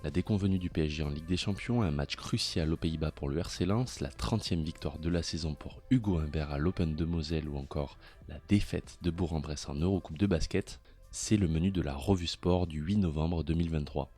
La déconvenue du PSG en Ligue des Champions, un match crucial aux Pays-Bas pour le RC Lens, la 30e victoire de la saison pour Hugo Humbert à l'Open de Moselle ou encore la défaite de Bourg-en-Bresse en Eurocoupe de basket, c'est le menu de la Revue Sport du 8 novembre 2023.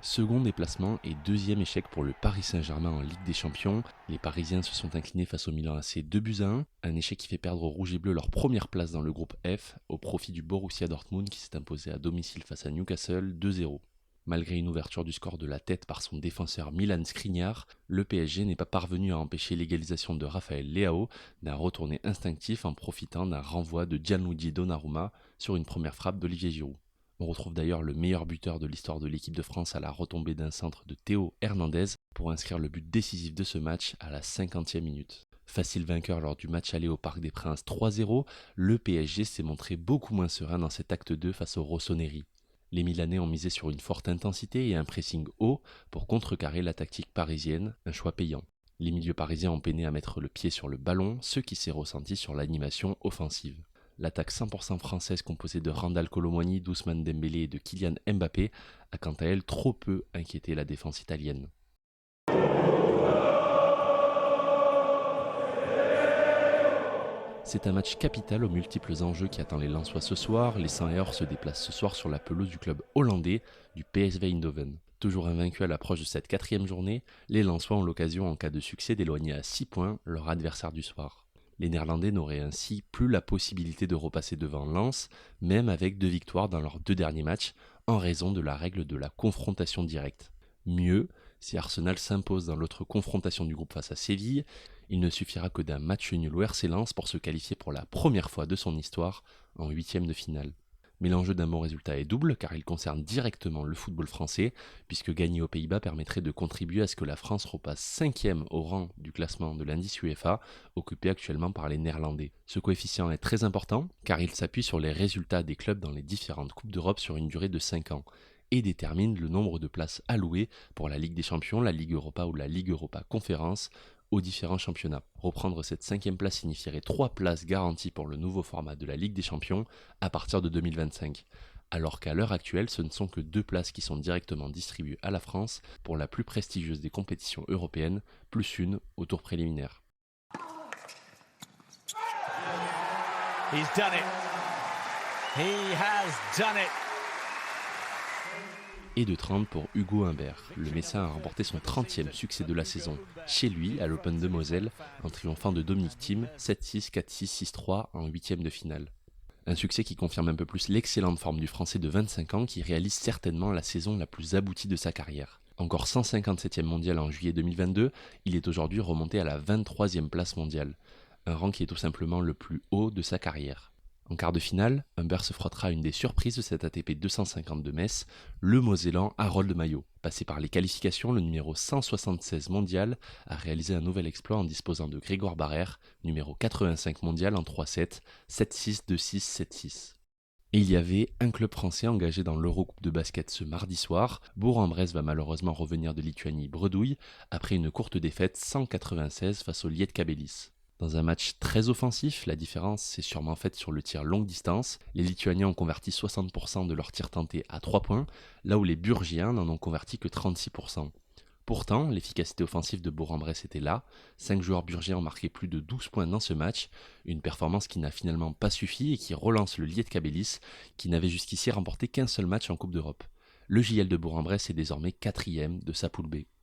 Second déplacement et deuxième échec pour le Paris Saint-Germain en Ligue des Champions. Les Parisiens se sont inclinés face au Milan AC 2-1, un échec qui fait perdre aux Rouges et Bleus leur première place dans le groupe F au profit du Borussia Dortmund qui s'est imposé à domicile face à Newcastle 2-0. Malgré une ouverture du score de la tête par son défenseur Milan Skriniar, le PSG n'est pas parvenu à empêcher l'égalisation de Raphaël Leao d'un retourné instinctif en profitant d'un renvoi de Gianluigi Donnarumma sur une première frappe d'Olivier Giroud. On retrouve d'ailleurs le meilleur buteur de l'histoire de l'équipe de France à la retombée d'un centre de Théo Hernandez pour inscrire le but décisif de ce match à la 50e minute. Facile vainqueur lors du match aller au Parc des Princes 3-0, le PSG s'est montré beaucoup moins serein dans cet acte 2 face au Rossoneri. Les Milanais ont misé sur une forte intensité et un pressing haut pour contrecarrer la tactique parisienne, un choix payant. Les milieux parisiens ont peiné à mettre le pied sur le ballon, ce qui s'est ressenti sur l'animation offensive. L'attaque 100% française composée de Randal Kolo Muani, d'Ousmane Dembélé et de Kylian Mbappé a quant à elle trop peu inquiété la défense italienne. C'est un match capital aux multiples enjeux qui attend les Lensois ce soir. Les 100 se déplacent ce soir sur la pelouse du club hollandais du PSV Eindhoven. Toujours invaincus à l'approche de cette 4e journée, les Lensois ont l'occasion en cas de succès d'éloigner à 6 points leur adversaire du soir. Les Néerlandais n'auraient ainsi plus la possibilité de repasser devant Lens, même avec 2 victoires dans leurs 2 derniers matchs, en raison de la règle de la confrontation directe. Mieux, si Arsenal s'impose dans l'autre confrontation du groupe face à Séville, il ne suffira que d'un match nul au RC Lens pour se qualifier pour la première fois de son histoire en 8e de finale. Mais l'enjeu d'un bon résultat est double car il concerne directement le football français, puisque gagner aux Pays-Bas permettrait de contribuer à ce que la France repasse 5e au rang du classement de l'indice UEFA, occupé actuellement par les Néerlandais. Ce coefficient est très important car il s'appuie sur les résultats des clubs dans les différentes Coupes d'Europe sur une durée de 5 ans et détermine le nombre de places allouées pour la Ligue des Champions, la Ligue Europa ou la Ligue Europa Conférence aux différents championnats. Reprendre cette 5e place signifierait 3 places garanties pour le nouveau format de la Ligue des Champions à partir de 2025. Alors qu'à l'heure actuelle, ce ne sont que 2 places qui sont directement distribuées à la France pour la plus prestigieuse des compétitions européennes, plus une au tour préliminaire. He's done it. He has done it. Et de 30 pour Hugo Humbert. Le Messin a remporté son 30e succès de la saison, chez lui, à l'Open de Moselle, en triomphant de Dominic Thiem, 7-6, 4-6, 6-3 en 8e de finale. Un succès qui confirme un peu plus l'excellente forme du Français de 25 ans qui réalise certainement la saison la plus aboutie de sa carrière. Encore 157e mondial en juillet 2022, il est aujourd'hui remonté à la 23e place mondiale, un rang qui est tout simplement le plus haut de sa carrière. En quart de finale, Humbert se frottera à une des surprises de cette ATP 250 de Metz, le Mosellan Harold Maillot. Passé par les qualifications, le numéro 176 mondial a réalisé un nouvel exploit en disposant de Grégoire Barrère, numéro 85 mondial en 3-7, 7-6, 2-6, 7-6. Et il y avait un club français engagé dans l'Eurocoupe de basket ce mardi soir. Bourg-en-Bresse va malheureusement revenir de Lituanie bredouille après une courte défaite 196 face au Lietkabelis. Dans un match très offensif, la différence s'est sûrement faite sur le tir longue distance. Les Lituaniens ont converti 60% de leurs tirs tentés à 3 points, là où les Burgiens n'en ont converti que 36%. Pourtant, l'efficacité offensive de Bourg-en-Bresse était là. 5 joueurs burgiens ont marqué plus de 12 points dans ce match, une performance qui n'a finalement pas suffi et qui relance le Lietkabelis, qui n'avait jusqu'ici remporté qu'un seul match en Coupe d'Europe. Le JL de Bourg-en-Bresse est désormais 4e de sa poule B.